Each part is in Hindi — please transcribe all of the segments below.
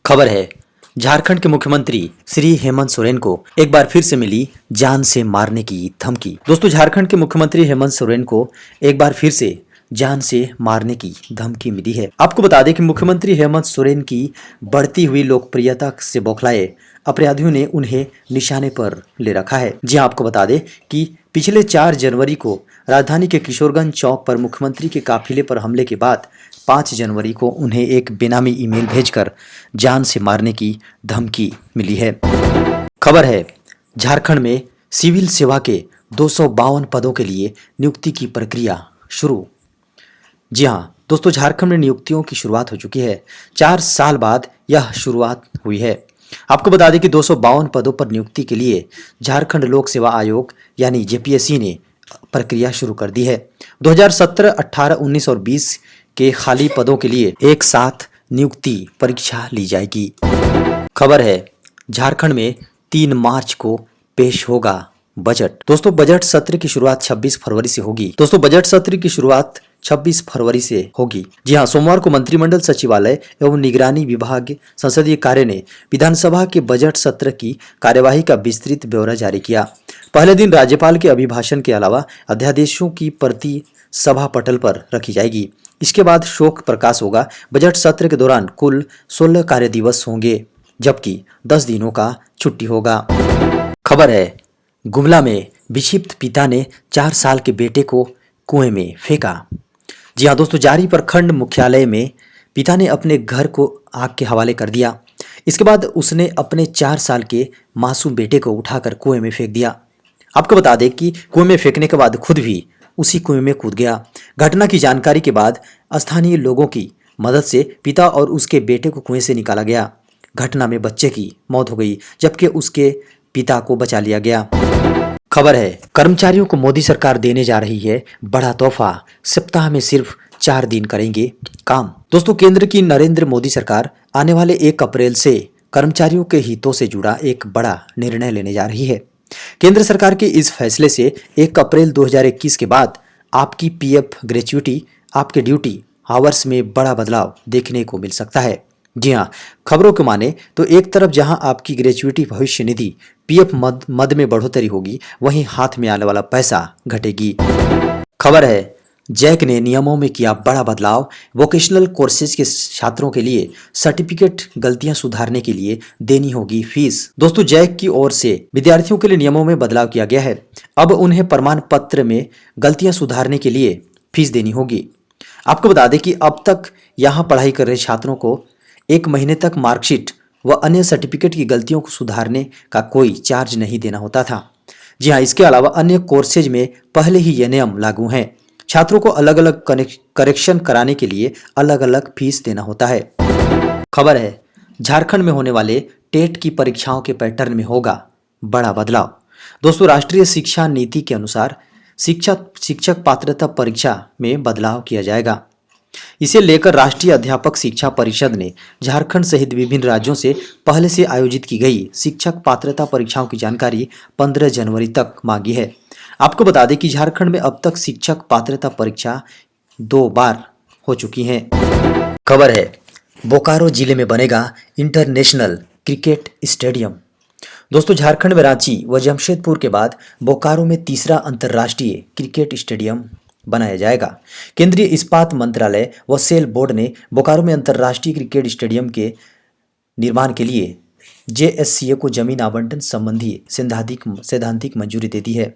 खबर है, झारखंड के मुख्यमंत्री श्री हेमंत सोरेन को एक बार फिर से मिली जान से मारने की धमकी। दोस्तों, झारखंड के मुख्यमंत्री हेमंत सोरेन को एक बार फिर से जान से मारने की धमकी मिली है। आपको बता दें कि मुख्यमंत्री हेमंत सोरेन की बढ़ती हुई लोकप्रियता से बौखलाए अपराधियों ने उन्हें निशाने पर ले रखा है। जी हां, आपको बता दें कि पिछले 4 जनवरी को राजधानी के किशोरगंज चौक पर मुख्यमंत्री के काफिले पर हमले के बाद 5 जनवरी को उन्हें एक बेनामी ईमेल भेजकर जान से मारने की धमकी मिली है। खबर है, झारखंड में सिविल सेवा के 252 पदों के लिए नियुक्ति की प्रक्रिया शुरू। जी हाँ दोस्तों, झारखंड में नियुक्तियों की शुरुआत हो चुकी है। 4 साल बाद यह शुरुआत हुई है। आपको बता दें कि 252 पदों पर नियुक्ति के लिए झारखंड लोक सेवा आयोग यानी जेपीएससी ने प्रक्रिया शुरू कर दी है। 2017, 18, 19 और 20 के खाली पदों के लिए एक साथ नियुक्ति परीक्षा ली जाएगी। खबर है, झारखंड में 3 मार्च को पेश होगा बजट। दोस्तों, बजट सत्र की शुरुआत 26 फरवरी से होगी। जी हाँ, सोमवार को मंत्रिमंडल सचिवालय एवं निगरानी विभाग संसदीय कार्य ने विधानसभा के बजट सत्र की कार्यवाही का विस्तृत ब्यौरा जारी किया। पहले दिन राज्यपाल के अभिभाषण के अलावा अध्यादेशों की प्रति सभा पटल पर रखी जाएगी। इसके बाद शोक प्रकाश होगा। बजट सत्र के दौरान कुल 16 कार्य दिवस होंगे, जबकि 10 दिनों का छुट्टी होगा। खबर है, गुमला में विक्षिप्त पिता ने 4 साल के बेटे को कुएं में फेंका। जी हाँ दोस्तों, जारी प्रखंड मुख्यालय में पिता ने अपने घर को आग के हवाले कर दिया। इसके बाद उसने अपने 4 साल के मासूम बेटे को उठाकर कुएं में फेंक दिया। आपको बता दें कि कुएं में फेंकने के बाद खुद भी उसी कुएं में कूद गया। घटना की जानकारी के बाद स्थानीय लोगों की मदद से पिता और उसके बेटे को कुएं से निकाला गया। घटना में बच्चे की मौत हो गई, जबकि उसके पिता को बचा लिया गया। खबर है, कर्मचारियों को मोदी सरकार देने जा रही है बड़ा तोहफा। सप्ताह में सिर्फ 4 दिन करेंगे काम। दोस्तों, केंद्र की नरेंद्र मोदी सरकार आने वाले 1 अप्रैल से कर्मचारियों के हितों से जुड़ा एक बड़ा निर्णय लेने जा रही है। केंद्र सरकार के इस फैसले से 1 अप्रैल 2021 के बाद आपकी पीएफ ग्रेच्युटी, आपके ड्यूटी आवर्स में बड़ा बदलाव देखने को मिल सकता है। जी हाँ, खबरों को माने तो एक तरफ जहां आपकी ग्रेच्युटी भविष्य निधि पीएफ मद में बढ़ोतरी होगी, वहीं हाथ में आने वाला पैसा घटेगी। खबर है, जैक ने नियमों में किया बड़ा बदलाव। वोकेशनल कोर्सेज के छात्रों के लिए सर्टिफिकेट गलतियां सुधारने के लिए देनी होगी फीस। दोस्तों, जैक की ओर से विद्यार्थियों के लिए नियमों में बदलाव किया गया है। अब उन्हें प्रमाण पत्र में गलतियां सुधारने के लिए फीस देनी होगी। आपको बता दें कि अब तक यहाँ पढ़ाई कर रहे छात्रों को 1 महीने तक मार्कशीट व अन्य सर्टिफिकेट की गलतियों को सुधारने का कोई चार्ज नहीं देना होता था। जी हाँ, इसके अलावा अन्य कोर्सेज में पहले ही ये नियम लागू हैं। छात्रों को अलग अलग करेक्शन कराने के लिए अलग अलग फीस देना होता है। खबर है, झारखंड में होने वाले टेट की परीक्षाओं के पैटर्न में होगा बड़ा बदलाव। दोस्तों, राष्ट्रीय शिक्षा नीति के अनुसार शिक्षक पात्रता परीक्षा में बदलाव किया जाएगा। इसे लेकर राष्ट्रीय अध्यापक शिक्षा परिषद ने झारखंड सहित विभिन्न राज्यों से पहले से आयोजित की गई शिक्षक पात्रता परीक्षाओं की जानकारी 15 जनवरी तक मांगी है। आपको बता दें कि झारखंड में अब तक शिक्षक पात्रता परीक्षा 2 बार हो चुकी है। खबर है, बोकारो जिले में बनेगा इंटरनेशनल क्रिकेट स्टेडियम। दोस्तों, झारखंड में रांची व जमशेदपुर के बाद बोकारो में तीसरा अंतर्राष्ट्रीय क्रिकेट स्टेडियम बनाया जाएगा। केंद्रीय इस्पात मंत्रालय व सेल बोर्ड ने बोकारो में अंतर्राष्ट्रीय क्रिकेट स्टेडियम के निर्माण के लिए जेएससीए को जमीन आवंटन संबंधी सैद्धांतिक मंजूरी दे दी है।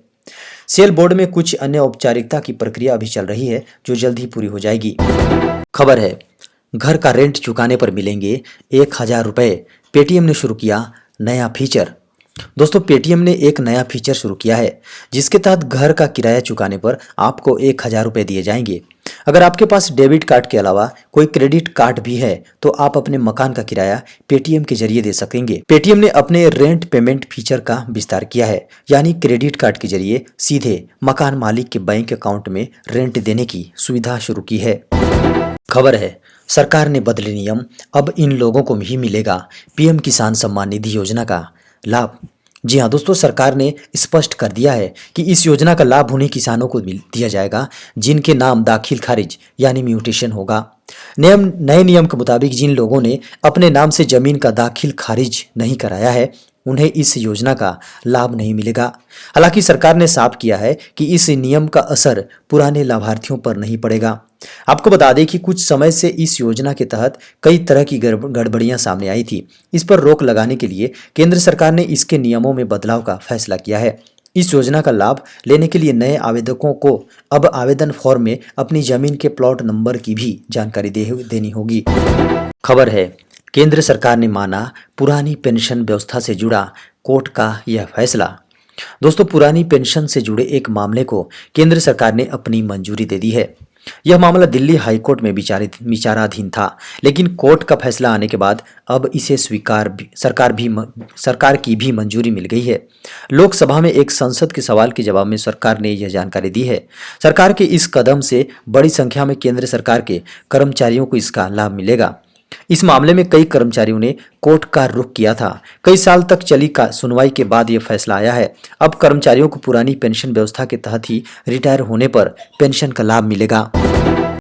सेल बोर्ड में कुछ अन्य औपचारिकता की प्रक्रिया अभी चल रही है, जो जल्द ही पूरी हो जाएगी। खबर है, घर का रेंट चुकाने पर मिलेंगे 1000 रुपये। पेटीएम ने शुरू किया नया फीचर। दोस्तों, पेटीएम ने एक नया फीचर शुरू किया है, जिसके तहत घर का किराया चुकाने पर आपको 1000 रुपये दिए जाएंगे। अगर आपके पास डेबिट कार्ड के अलावा कोई क्रेडिट कार्ड भी है, तो आप अपने मकान का किराया पेटीएम के जरिए दे सकेंगे। पेटीएम ने अपने रेंट पेमेंट फीचर का विस्तार किया है, यानी क्रेडिट कार्ड के जरिए सीधे मकान मालिक के बैंक अकाउंट में रेंट देने की सुविधा शुरू की है। खबर है, सरकार ने बदले नियम। अब इन लोगों को ही मिलेगा पीएम किसान सम्मान निधि योजना का लाभ। जी हाँ दोस्तों, सरकार ने स्पष्ट कर दिया है कि इस योजना का लाभ उन्हीं किसानों को दिया जाएगा जिनके नाम दाखिल खारिज यानी म्यूटेशन होगा। नए नियम के मुताबिक जिन लोगों ने अपने नाम से जमीन का दाखिल खारिज नहीं कराया है उन्हें इस योजना का लाभ नहीं मिलेगा। हालांकि सरकार ने साफ किया है कि इस नियम का असर पुराने लाभार्थियों पर नहीं पड़ेगा। आपको बता दें कि कुछ समय से इस योजना के तहत कई तरह की गड़बड़ियां सामने आई थी। इस पर रोक लगाने के लिए केंद्र सरकार ने इसके नियमों में बदलाव का फैसला किया है। इस योजना का लाभ लेने के लिए नए आवेदकों को अब आवेदन फॉर्म में अपनी जमीन के प्लॉट नंबर की भी जानकारी देनी होगी। खबर है, केंद्र सरकार ने माना पुरानी पेंशन व्यवस्था से जुड़ा कोर्ट का यह फैसला। दोस्तों, पुरानी पेंशन से जुड़े एक मामले को केंद्र सरकार ने अपनी मंजूरी दे दी है। यह मामला दिल्ली हाईकोर्ट में विचाराधीन था, लेकिन कोर्ट का फैसला आने के बाद अब इसे सरकार की भी मंजूरी मिल गई है। लोकसभा में एक संसद के सवाल के जवाब में सरकार ने यह जानकारी दी है। सरकार के इस कदम से बड़ी संख्या में केंद्र सरकार के कर्मचारियों को इसका लाभ मिलेगा। इस मामले में कई कर्मचारियों ने कोर्ट का रुख किया था। कई साल तक चली सुनवाई के बाद यह फैसला आया है। अब कर्मचारियों को पुरानी पेंशन व्यवस्था के तहत ही रिटायर होने पर पेंशन का लाभ मिलेगा।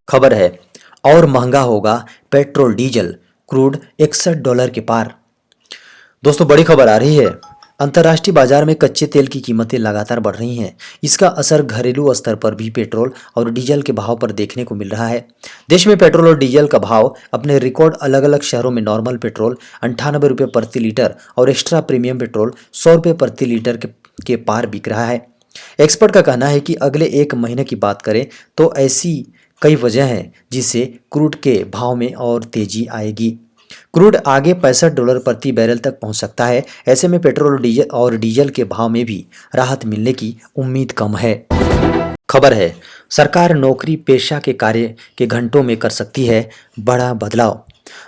खबर है, और महंगा होगा पेट्रोल डीजल, क्रूड $61 के पार। दोस्तों, बड़ी खबर आ रही है। अंतर्राष्ट्रीय बाजार में कच्चे तेल की कीमतें लगातार बढ़ रही हैं। इसका असर घरेलू स्तर पर भी पेट्रोल और डीजल के भाव पर देखने को मिल रहा है। देश में पेट्रोल और डीजल का भाव अपने रिकॉर्ड अलग अलग शहरों में नॉर्मल पेट्रोल 98 रुपये प्रति लीटर और एक्स्ट्रा प्रीमियम पेट्रोल 100 रुपये प्रति लीटर के पार बिक रहा है। एक्सपर्ट का कहना है कि अगले एक महीने की बात करें तो ऐसी कई वजह हैं जिससे क्रूड के भाव में और तेजी आएगी। क्रूड आगे $65 प्रति बैरल तक पहुंच सकता है। ऐसे में पेट्रोल और डीजल के भाव में भी राहत मिलने की उम्मीद कम है। खबर है, सरकार नौकरी पेशा के कार्य के घंटों में कर सकती है बड़ा बदलाव।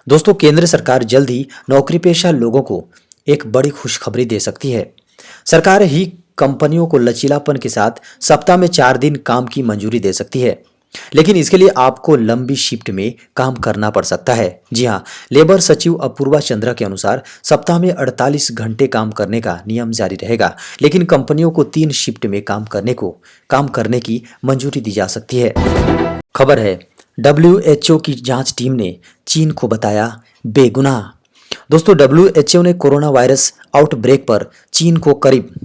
दोस्तों, केंद्र सरकार जल्द ही नौकरी पेशा लोगों को एक बड़ी खुशखबरी दे सकती है। सरकार ही कंपनियों को लचीलापन के साथ सप्ताह में 4 दिन काम की मंजूरी दे सकती है, लेकिन इसके लिए आपको लंबी शिफ्ट में काम करना पड़ सकता है। जी हाँ, लेबर सचिव अपूर्वा चंद्रा के अनुसार सप्ताह में 48 घंटे काम करने का नियम जारी रहेगा, लेकिन कंपनियों को 3 शिफ्ट में काम करने की मंजूरी दी जा सकती है। खबर है, WHO की जांच टीम ने चीन को बताया बेगुनाह। दोस्तों, WHO ने कोरोना वायरस आउटब्रेक पर चीन को करीब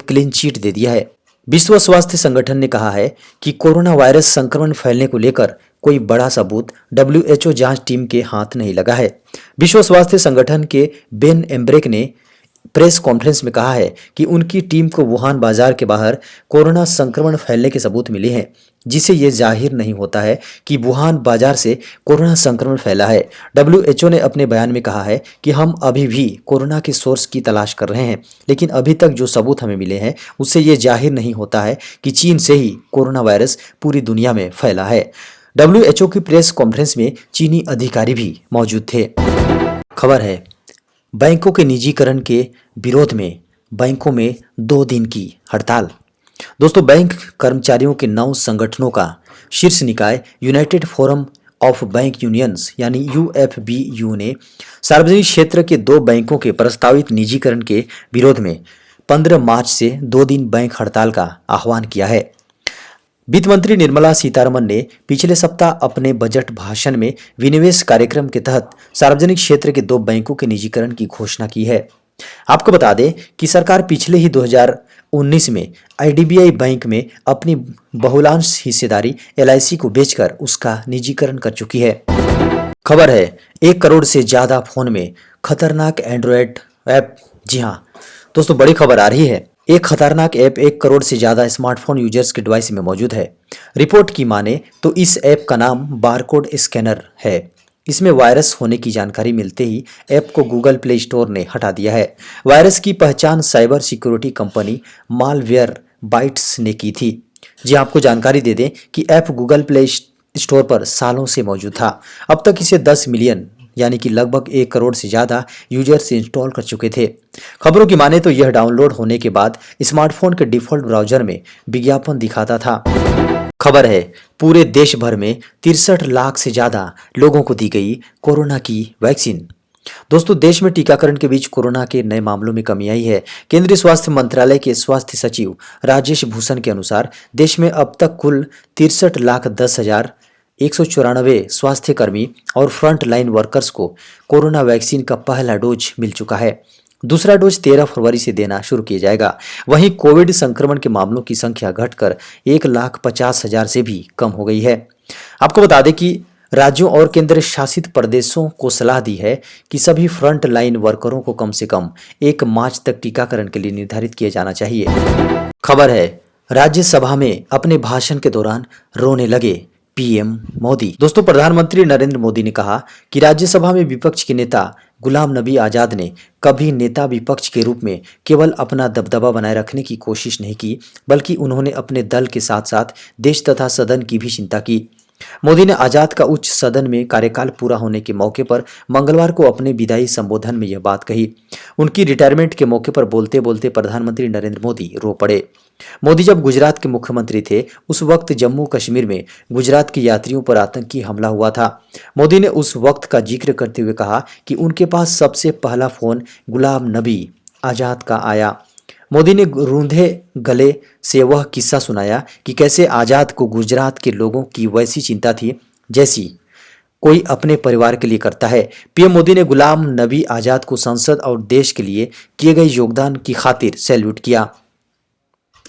क्लीन चिट दे दिया है। विश्व स्वास्थ्य संगठन ने कहा है कि कोरोना वायरस संक्रमण फैलने को लेकर कोई बड़ा सबूत WHO जांच टीम के हाथ नहीं लगा है। विश्व स्वास्थ्य संगठन के बेन एम्ब्रेक ने प्रेस कॉन्फ्रेंस में कहा है कि उनकी टीम को वुहान बाजार के बाहर कोरोना संक्रमण फैलने के सबूत मिले हैं, जिससे ये जाहिर नहीं होता है कि वुहान बाजार से कोरोना संक्रमण फैला है। WHO ने अपने बयान में कहा है कि हम अभी भी कोरोना के सोर्स की तलाश कर रहे हैं, लेकिन अभी तक जो सबूत हमें मिले हैं उससे ये जाहिर नहीं होता है कि चीन से ही कोरोना वायरस पूरी दुनिया में फैला है। WHO की प्रेस कॉन्फ्रेंस में चीनी अधिकारी भी मौजूद थे। खबर है, बैंकों के निजीकरण के विरोध में बैंकों में 2 दिन की हड़ताल। दोस्तों, बैंक कर्मचारियों के 9 संगठनों का शीर्ष निकाय United forum of bank unions यानी UFBU ने सार्वजनिक क्षेत्र के 2 बैंकों के प्रस्तावित निजीकरण के विरोध में 15 मार्च से 2 दिन बैंक हड़ताल का आह्वान किया है। वित्त मंत्री निर्मला सीतारमण ने पिछले सप्ताह अपने बजट भाषण में विनिवेश कार्यक्रम के तहत सार्वजनिक क्षेत्र के 2 बैंकों के निजीकरण की घोषणा की है। आपको बता दें कि सरकार पिछले ही 2019 में IDBI बैंक में अपनी बहुलांश हिस्सेदारी LIC को बेचकर उसका निजीकरण कर चुकी है। खबर है, 1 करोड़ से ज्यादा फोन में खतरनाक एंड्रॉयड ऐप। जी हाँ दोस्तों, बड़ी खबर आ रही है। एक खतरनाक ऐप 1 करोड़ से ज्यादा स्मार्टफोन यूजर्स के डिवाइस में मौजूद है। रिपोर्ट की माने तो इस ऐप का नाम बारकोड स्कैनर है। इसमें वायरस होने की जानकारी मिलते ही ऐप को गूगल प्ले स्टोर ने हटा दिया है। वायरस की पहचान cyber security company malware bytes ने की थी। जी आपको जानकारी दे दें कि ऐप गूगल प्ले स्टोर पर सालों से मौजूद था। अब तक इसे 10 मिलियन यानी कि लगभग 1 करोड़ से ज़्यादा यूजर्स इंस्टॉल कर चुके थे। खबरों की माने तो यह डाउनलोड होने के बाद स्मार्टफोन के डिफ़ॉल्ट ब्राउजर में विज्ञापन दिखाता था। खबर है, पूरे देश भर में 63 लाख से ज़्यादा लोगों को दी गई कोरोना की वैक्सीन। दोस्तों, देश में टीकाकरण के बीच कोरोना के नए मामलों में कमी आई है। केंद्रीय स्वास्थ्य मंत्रालय के स्वास्थ्य सचिव राजेश भूषण के अनुसार देश में अब तक कुल 63,10,194 स्वास्थ्य कर्मी और फ्रंट लाइन वर्कर्स को कोरोना वैक्सीन का पहला डोज मिल चुका है। दूसरा डोज 13 फरवरी से देना शुरू किया जाएगा। वहीं कोविड संक्रमण के मामलों की संख्या घटकर 1,50,000 से भी कम हो गई है। आपको बता दें कि राज्यों और केंद्र शासित प्रदेशों को सलाह दी है कि सभी फ्रंट लाइन वर्करों को कम से कम 1 मार्च तक टीकाकरण के लिए निर्धारित किया जाना चाहिए। खबर है, राज्यसभा में अपने भाषण के दौरान रोने लगे पीएम मोदी। दोस्तों, प्रधानमंत्री नरेंद्र मोदी ने कहा कि राज्यसभा में विपक्ष के नेता गुलाम नबी आजाद ने कभी नेता विपक्ष के रूप में केवल अपना दबदबा बनाए रखने की कोशिश नहीं की, बल्कि उन्होंने अपने दल के साथ साथ देश तथा सदन की भी चिंता की। मोदी ने आजाद का उच्च सदन में कार्यकाल पूरा होने के मौके पर मंगलवार को अपने विदाई संबोधन में यह बात कही। उनकी रिटायरमेंट के मौके पर बोलते बोलते प्रधानमंत्री नरेंद्र मोदी रो पड़े। मोदी जब गुजरात के मुख्यमंत्री थे, उस वक्त जम्मू कश्मीर में गुजरात के यात्रियों पर आतंकी हमला हुआ था। मोदी ने उस वक्त का जिक्र करते हुए कहा कि उनके पास सबसे पहला फोन गुलाम नबी आजाद का आया। मोदी ने रूंधे गले से वह किस्सा सुनाया कि कैसे आजाद को गुजरात के लोगों की वैसी चिंता थी जैसी कोई अपने परिवार के लिए करता है। पीएम मोदी ने गुलाम नबी आजाद को संसद और देश के लिए किए गए योगदान की खातिर सैल्यूट किया।